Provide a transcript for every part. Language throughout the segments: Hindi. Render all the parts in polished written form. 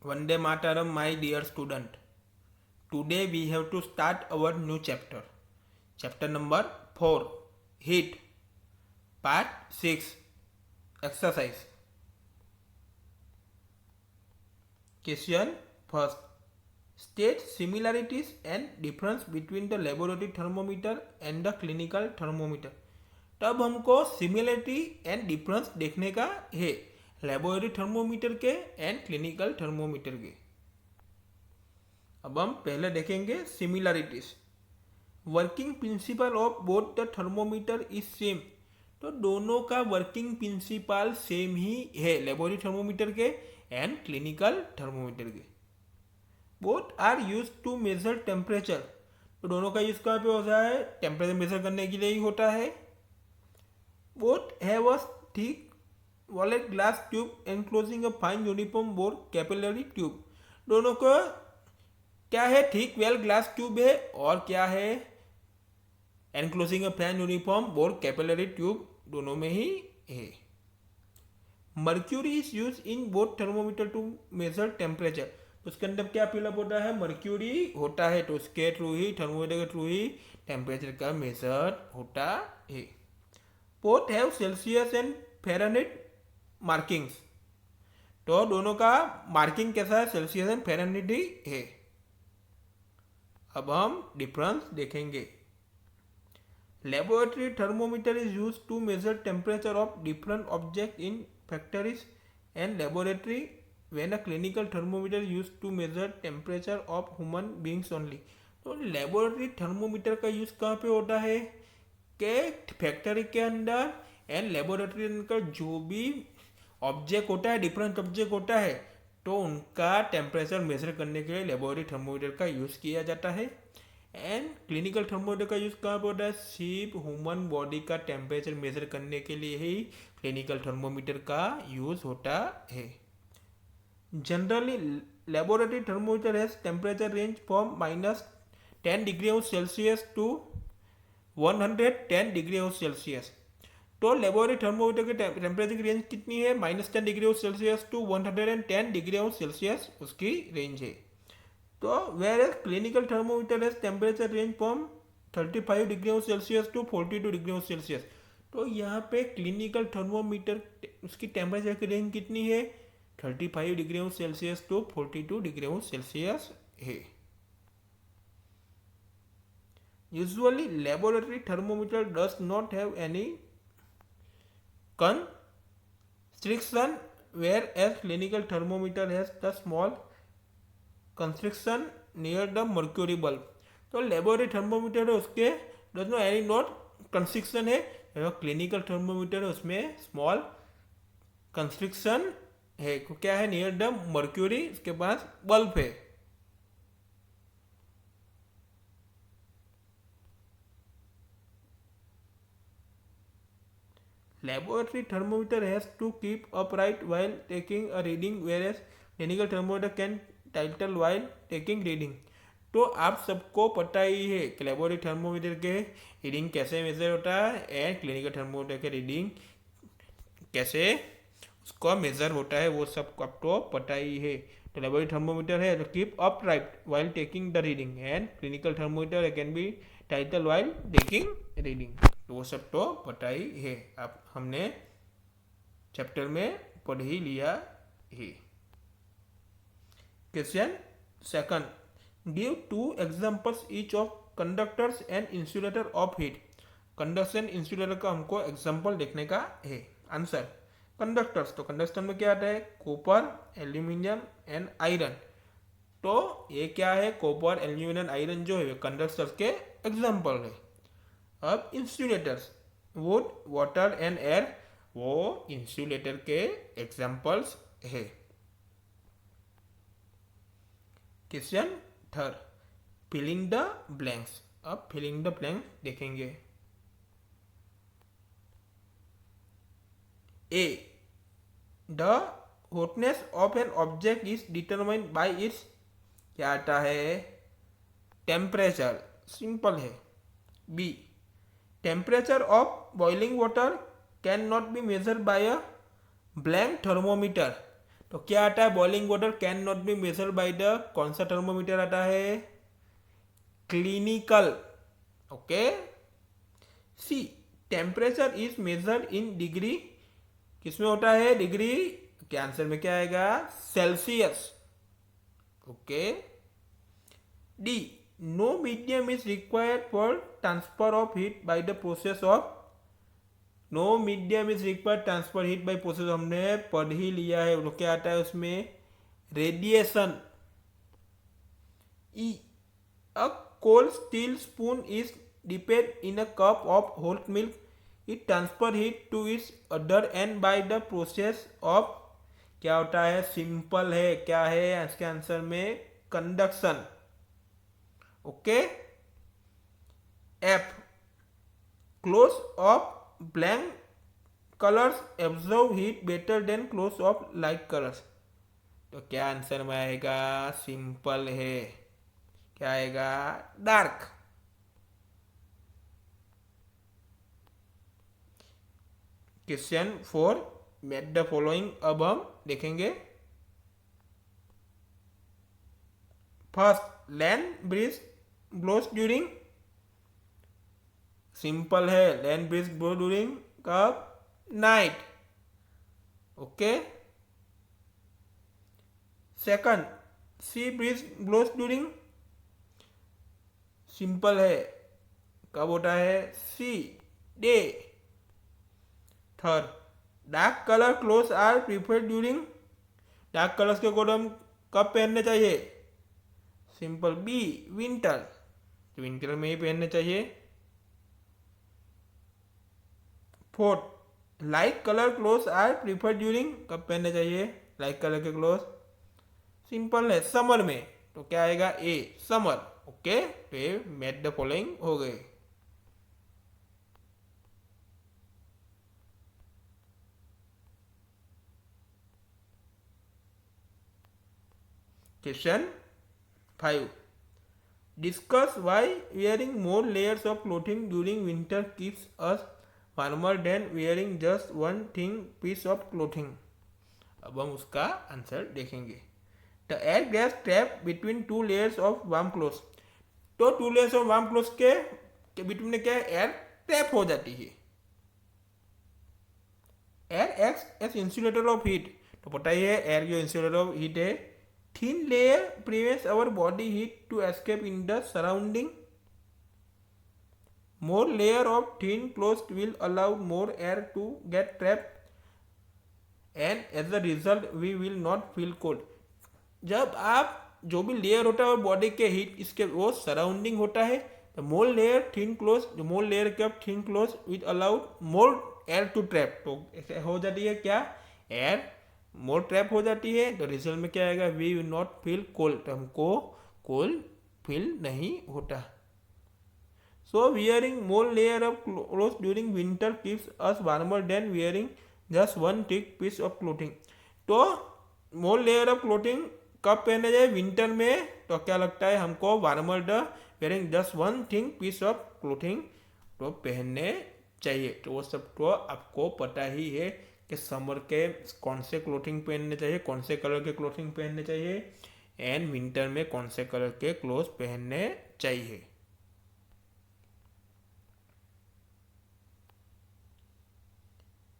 Vande Mataram, my dear student. Today we have to start our new chapter. Chapter number 4, Heat, Part 6, Exercise. Question first. State similarities and difference between the laboratory thermometer and the clinical thermometer. तब हमको सिमिलरिटी एंड डिफरेंस देखने का है लेबोरेटरी थर्मोमीटर के एंड क्लिनिकल थर्मोमीटर के। अब हम पहले देखेंगे similarities. Working principle of both the thermometer is same. तो दोनों का वर्किंग प्रिंसिपल सेम ही है लेबोरेटरी थर्मोमीटर के एंड क्लिनिकल थर्मोमीटर के। Both are use to measure temperature. तो दोनों का यूज कहाँ पे होता है? टेम्परेचर मेजर करने के लिए ही होता है। Both have a thick wallet glass tube enclosing a fine uniform bore capillary tube. दोनों को क्या है? थिक वेल ग्लास ट्यूब है और क्या है? Enclosing a fan uniform bore capillary tube दोनों में ही है। Mercury is use in both thermometer to measure temperature. उसके अंदर क्या फिलअप होता है? मर्क्यूरी होता है, तो उसके थ्रू ही थर्मोमीटर के थ्रू ही टेम्परेचर का मेजर होता है। Both have Celsius and Fahrenheit markings. तो दोनों का मार्किंग कैसा है? सेल्सियस एंड फ़ारेनहाइट ही है। अब हम डिफरेंस देखेंगे। Laboratory thermometer is use to measure temperature of different object in factories and laboratory when a clinical thermometer use to measure temperature of human beings only. तो लेबोरेटरी थर्मोमीटर का यूज कहाँ पे होता है? के फैक्ट्री के अंदर एंड लेबोरेटरी का जो भी ऑब्जेक्ट होता है, डिफरेंट ऑब्जेक्ट होता है, तो उनका टेम्परेचर मेजर करने के लिए लेबोरेटरी थर्मोमीटर का यूज़ किया जाता है। एंड क्लिनिकल थर्मोमीटर का यूज़ कहाँ पर होता है? सिर्फ ह्यूमन बॉडी का टेम्परेचर मेजर करने के लिए ही क्लिनिकल थर्मोमीटर का यूज़ होता है। Generally laboratory thermometer has temperature range from -10 degree Celsius to 110 degree Celsius. तो लेबोरेटरी थर्मोमीटर के टेम्परेचर की रेंज कितनी है? -10 degree Celsius to 110 degree Celsius उसकी रेंज है। तो whereas clinical thermometer has temperature range from 35 degree Celsius to 42 degree Celsius. तो यहाँ पे क्लिनिकल थर्मोमीटर उसकी टेम्परेचर की रेंज कितनी है? 35 degree Celsius to 42 degree Celsius है। Usually, laboratory thermometer does not have any constriction, whereas clinical thermometer has the small constriction near the mercury bulb. तो लेबोरेटरी थर्मोमीटर है उसके does no any not constriction है। क्लिनिकल थर्मोमीटर है उसमें स्मॉल कंस्ट्रिक्शन है। क्या है? नियर द मर्क्यूरी, उसके पास बल्ब है। Laboratory thermometer has to keep upright while taking a reading, whereas clinical thermometer can tilt while taking reading. तो आप सबको पता ही है कि लेबोरेटरी थर्मोमीटर के रीडिंग कैसे मेजर होता है एंड क्लिनिकल थर्मोमीटर के रीडिंग कैसे उसका मेजर होता है, वो सब आपको पता ही है। तो लेबोरेटरी थर्मोमीटर है तो keep up right while taking the reading and clinical thermometer can be title while taking reading. तो वो सब तो पता ही है, अब हमने चैप्टर में पढ़ ही लिया है। Question second, give 2 examples each of conductors and insulator of heat. Conduction insulator का हमको एग्जांपल देखने का है। आंसर, कंडक्टर्स, तो कंडक्शन में क्या आता है? Copper, aluminium and iron. तो ये क्या है? कॉपर, एल्यूमिनियम, आयरन जो है कंडक्टर्स के एग्जांपल है। अब insulators, wood, water and air, वो इंसुलेटर के एग्जांपल्स है। Question third, filling the blanks. अब फिलिंग द ब्लैंक देखेंगे। A, the hotness of an object is determined by its, क्या आता है? टेम्परेचर, सिंपल है। B, temperature of boiling water can not be measured by a blank thermometer. तो क्या आता है, boiling water can not be measured by the, कौन सा थर्मोमीटर आता है, clinical. Okay. C, temperature is measured in degree, किसमें होता है, डिग्री, क्या आंसर में क्या आएगा, Celsius. Okay. D, no medium is required for transfer of heat by the process of, no medium is required transfer heat by process, हमने पढ़ ही लिया है, तो क्या आता है उसमें, radiation. E, a cold steel spoon is dipped in a cup of hot milk, it transfer heat to its other end by the process of, क्या होता है, सिंपल है, क्या है इसके आंसर में, conduction. Okay. F, cloth of blank colours absorb heat better than cloth of light colours, तो क्या आंसर में आएगा, सिंपल है, क्या आएगा, dark. Question 4, match the following, अब हम देखेंगे। First, land breeze blows during, simple है, लैंड ब्रीज ब्लो ड्यूरिंग कब, night. Okay. Second, sea breeze blows during, simple है, कब होता है, sea, day. Third, dark colour cloth are preferred during, dark colours के कोड हम कब पहनने चाहिए, सिंपल, बी, विंटर, विंटर में ही पहनने चाहिए। Fourth, light colour cloth are preferred during, कब पहनने चाहिए लाइट कलर के क्लोथ, सिंपल है, समर में, तो क्या आएगा, ए, समर। ओके, तो ये मेट द फॉलोइंग हो गए। Question 5, discuss why wearing more layers of clothing during winter keeps us warmer than wearing just one thin piece of clothing। अब हम उसका आंसर देखेंगे। The air gets trapped between two layers of warm clothes, तो two layers of warm clothes के बिटवीन में क्या है, एयर ट्रैप हो जाती है। Air acts as insulator of heat, तो पता ही है एयर जो इंसुलेटर ऑफ हीट है, thin layer prevents our body heat to escape in the surrounding, more layer of thin clothes will allow more air to get trapped and as a result we will not feel cold। जब आप जो भी लेयर होता है और बॉडी के हीट इसके वो सराउंडिंग होता है, तो मोर लेयर थिन क्लोथ, जो मोर लेयर के thin cloth which allowed more air to trap, तो ऐसे हो जाती है क्या, एयर मोर ट्रैप हो जाती है, तो रिजल्ट में क्या आएगा, we will not feel cold, तो हमको कोल्ड फील नहीं होता। So wearing more layer of cloth during winter keeps us warmer than wearing just one thick piece of clothing, तो मोर लेयर ऑफ क्लोथिंग कब पहने जाए, विंटर में, तो क्या लगता है हमको, warmer the wearing just one thing piece of clothing, तो पहनने चाहिए। तो वो सब तो आपको पता ही है कि समर के कौन से क्लोथिंग पहनने चाहिए, कौन से कलर के क्लोथिंग पहनने चाहिए, एंड विंटर में कौन से कलर के क्लोथ पहनने चाहिए।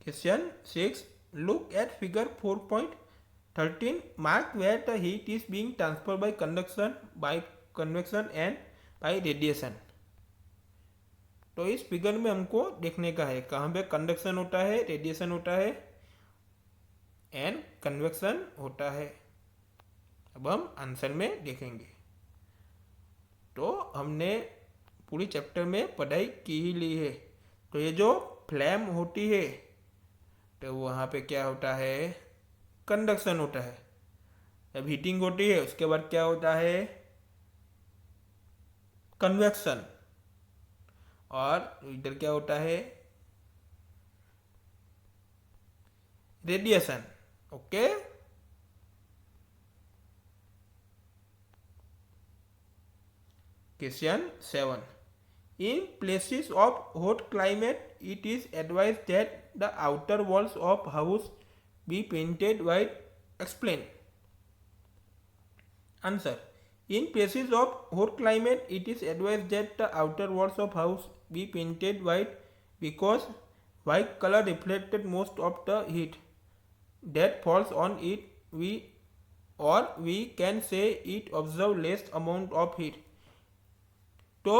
Question 6, look at figure 4.13, mark where the heat is being transferred by conduction, by convection and by radiation. तो इस फिगर में हमको देखने का है कहाँ पे कंडक्शन होता है, रेडिएशन होता है एंड कन्वेक्शन होता है। अब हम आंसर में देखेंगे। तो हमने पूरी चैप्टर में पढ़ाई की ही ली है। तो ये जो फ्लैम होती है तो वहाँ पे क्या होता है, कंडक्शन होता है। जब हीटिंग होती है उसके बाद क्या होता है, कन्वेक्शन, और इधर क्या होता है, radiation. Okay, question 7, in places of hot climate it is advised that the outer walls of house be painted white Explain. Answer. In places of hot climate, it is advised that the outer walls of house be painted white because white color reflected most of the heat that falls on it. We can say it observe less amount of heat. तो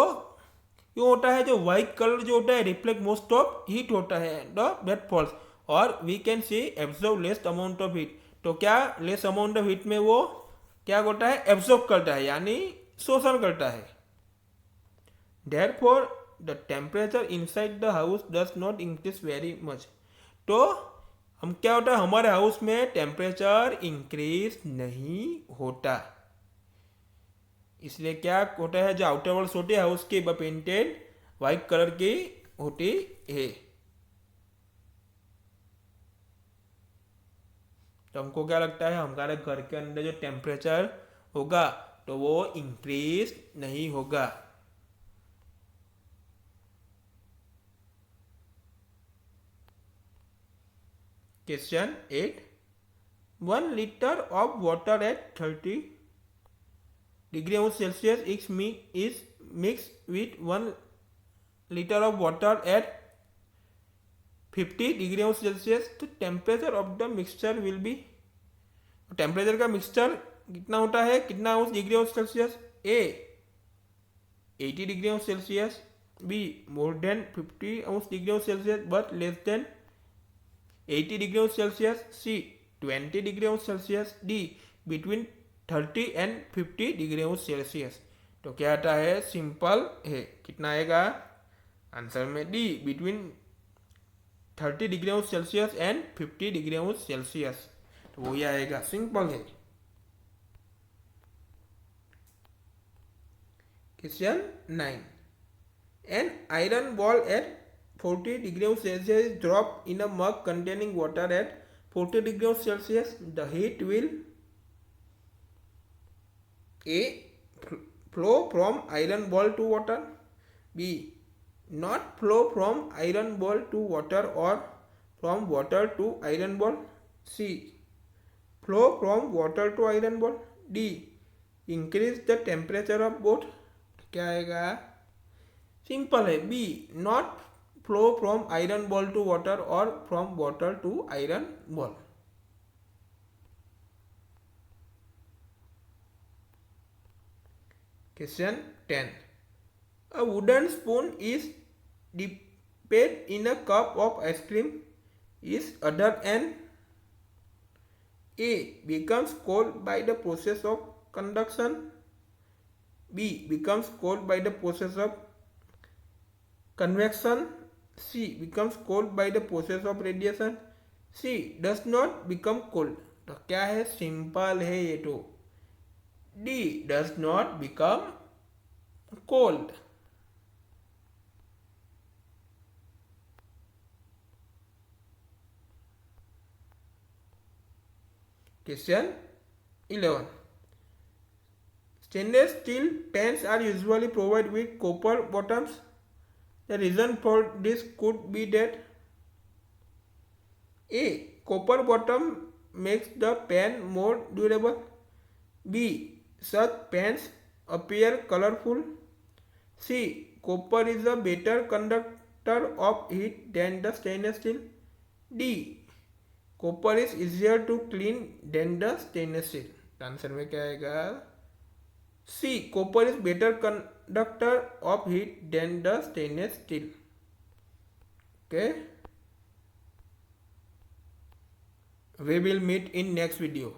ये होता है जो वाइट कलर जो होता है रिफ्लेक्ट मोस्ट ऑफ हीट होता है द दैट फॉल्स, और we can see absorb less amount of heat. तो क्या लेस अमाउंट ऑफ हीट में वो क्या होता है, एब्जॉर्ब करता है यानी शोषण करता है. Therefore, the temperature inside the house does not increase very much. तो हम क्या होता है हमारे हाउस में टेम्परेचर इंक्रीज नहीं होता, इसलिए क्या होता है जो आउटर वॉल्स होती है हाउस की वह पेंटेड वाइट कलर की होती है. तो हमको क्या लगता है हमारे घर के अंदर जो टेम्परेचर होगा तो वो इंक्रीज नहीं होगा. Question 8. 1 liter of water at 30 degrees Celsius is mixed with 1 liter of water at 50 degrees Celsius. तो temperature of the mixture will be, temperature का मिक्सचर कितना होता है, कितना degree Celsius. A 80 degree Celsius, B more than 50 degree Celsius but less than 80 degree Celsius, C 20 degree Celsius, D between 30 and 50 degree Celsius. तो क्या आता है, सिंपल है. कितना आएगा आंसर में, D between 30 degree Celsius and 50 degree Celsius. तो वही आएगा, सिंपल है. Question 9. An iron ball at 40 degrees Celsius is dropped in a mug containing water at 40 degrees Celsius. The heat will A. Flow from iron ball to water, B. Not flow from iron ball to water or from water to iron ball, C. Flow from water to iron ball, D. Increase the temperature of both. क्या आएगा, सिंपल है, B not flow from iron ball to water और from water to iron ball. Question 10. A wooden spoon is dipped in a cup of ice cream is other and A. becomes cold by the process of conduction, B. becomes cold by the process of convection, C. becomes cold by the process of radiation, C. does not become cold. तो क्या है, सिंपल है ये तो, D. does not become cold. Question 11. Stainless steel pans are usually provided with copper bottoms. The reason for this could be that A. copper bottom makes the pan more durable, B. such pans appear colorful, C. copper is a better conductor of heat than the stainless steel, D. copper is easier to clean than the stainless steel. Answer में क्या आएगा, C. copper is better conductor of heat than the stainless steel. Okay. We will meet in next video.